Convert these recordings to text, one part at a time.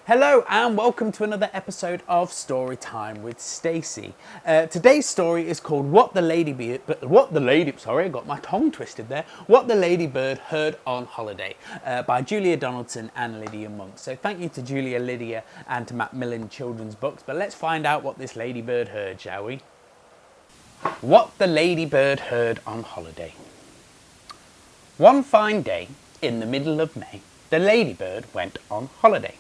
Hello and welcome to another episode of Storytime with Stacey. Today's story is called What the Ladybird Heard on Holiday by Julia Donaldson and Lydia Monks. So thank you to Julia, Lydia and to MacMillan Children's Books, but let's find out what this ladybird heard, shall we? What the Ladybird Heard on Holiday. One fine day in the middle of May, the ladybird went on holiday.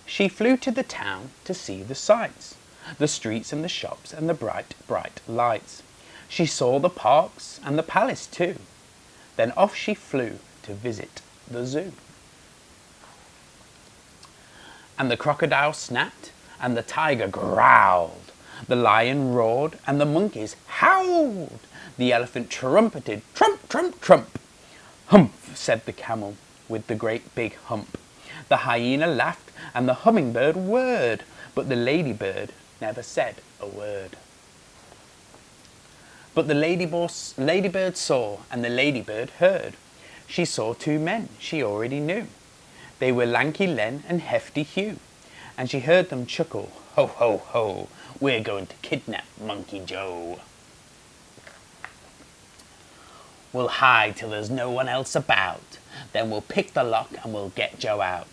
She flew to the town to see the sights, the streets and the shops and the bright, bright lights. She saw the parks and the palace too. Then off she flew to visit the zoo. And the crocodile snapped and the tiger growled. The lion roared and the monkeys howled. The elephant trumpeted, trump, trump, trump. Humph, said the camel with the great big hump. The hyena laughed and the hummingbird whirred, but the ladybird never said a word. But the ladybird saw and the ladybird heard. She saw two men she already knew. They were Lanky Len and Hefty Hugh, and she heard them chuckle, ho, ho, ho, we're going to kidnap Monkey Joe. We'll hide till there's no one else about, then we'll pick the lock and we'll get Joe out.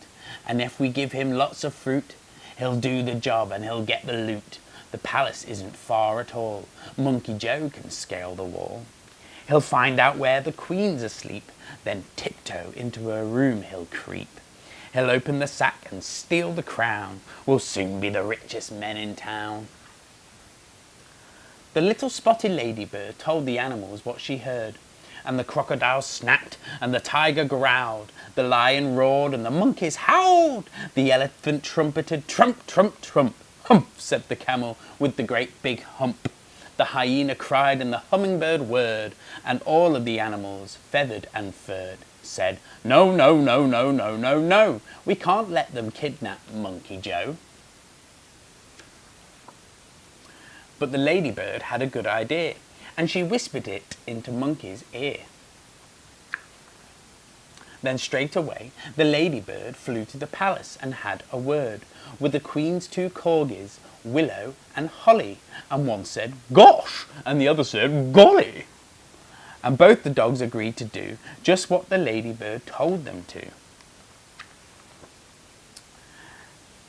And if we give him lots of fruit, he'll do the job and he'll get the loot. The palace isn't far at all. Monkey Joe can scale the wall. He'll find out where the queen's asleep, then tiptoe into her room he'll creep. He'll open the sack and steal the crown. We'll soon be the richest men in town. The little spotted ladybird told the animals what she heard. And the crocodile snapped, and the tiger growled. The lion roared, and the monkeys howled. The elephant trumpeted, trump, trump, trump. Humph, said the camel with the great big hump. The hyena cried, and the hummingbird whirred. And all of the animals, feathered and furred, said, no, no, no, no, no, no, no. We can't let them kidnap Monkey Joe. But the ladybird had a good idea, and she whispered it into Monkey's ear. Then straight away the ladybird flew to the palace and had a word with the queen's two corgis, Willow and Holly, and one said, gosh, and the other said, golly. And both the dogs agreed to do just what the ladybird told them to.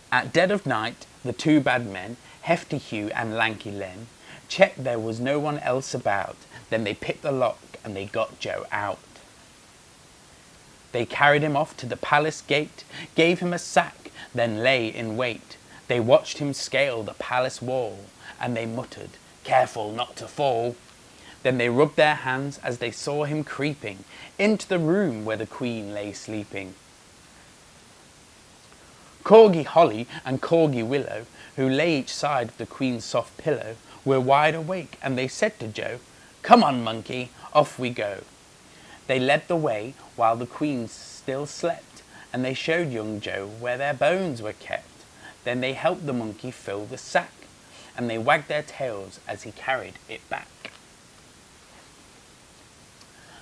At dead of night, the two bad men, Hefty Hugh and Lanky Len, checked there was no one else about. Then they picked the lock and they got Joe out. They carried him off to the palace gate, gave him a sack, then lay in wait. They watched him scale the palace wall, and they muttered, careful not to fall. Then they rubbed their hands as they saw him creeping into the room where the queen lay sleeping. Corgi Holly and Corgi Willow, who lay each side of the queen's soft pillow, were wide awake, and they said to Joe, come on, monkey, off we go. They led the way while the queen still slept, and they showed young Joe where their bones were kept. Then they helped the monkey fill the sack, and they wagged their tails as he carried it back.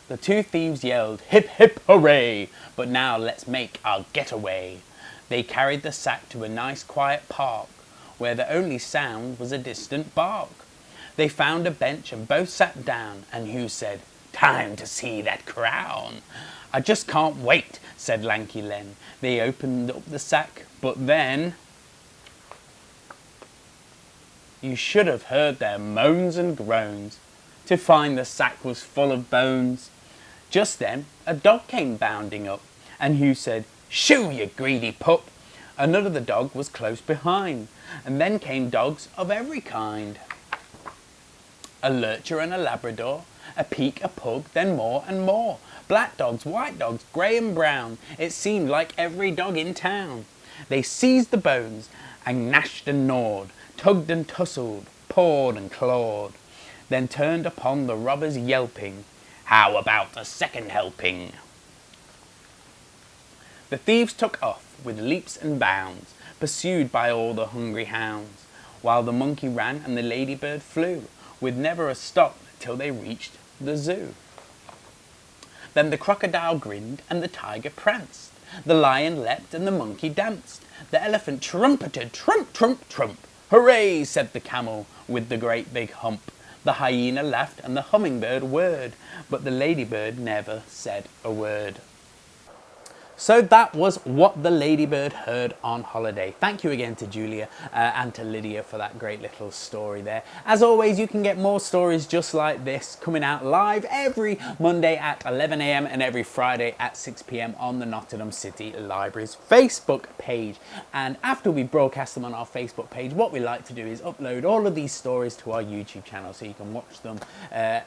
The two thieves yelled, hip, hip, hooray, but now let's make our getaway. They carried the sack to a nice quiet park, where the only sound was a distant bark. They found a bench and both sat down, and Hugh said, time to see that crown. I just can't wait, said Lanky Len. They opened up the sack, but then you should have heard their moans and groans to find the sack was full of bones. Just then a dog came bounding up, and Hugh said, shoo, you greedy pup. Another dog was close behind, and then came dogs of every kind. A lurcher and a labrador, a peak, a pug, then more and more. Black dogs, white dogs, grey and brown. It seemed like every dog in town. They seized the bones and gnashed and gnawed, tugged and tussled, pawed and clawed, then turned upon the robbers yelping, how about a second helping? The thieves took off with leaps and bounds, pursued by all the hungry hounds, while the monkey ran and the ladybird flew, with never a stop till they reached the zoo. Then the crocodile grinned and the tiger pranced, The lion leapt and the monkey danced. The elephant trumpeted, trump, trump, trump. Hooray, said the camel with the great big hump. The hyena laughed and the hummingbird whirred, but the ladybird never said a word. So that was what the ladybird heard on holiday. Thank you again to Julia and to Lydia for that great little story there. As always, you can get more stories just like this coming out live every Monday at 11 AM and every Friday at 6 PM on the Nottingham City Library's Facebook page. And after we broadcast them on our Facebook page, what we like to do is upload all of these stories to our YouTube channel so you can watch them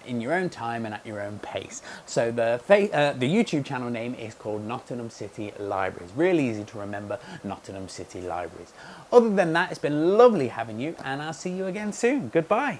in your own time and at your own pace. So the YouTube channel name is called Nottingham City Libraries. Really easy to remember, Nottingham City Libraries. Other than that, it's been lovely having you, and I'll see you again soon. Goodbye.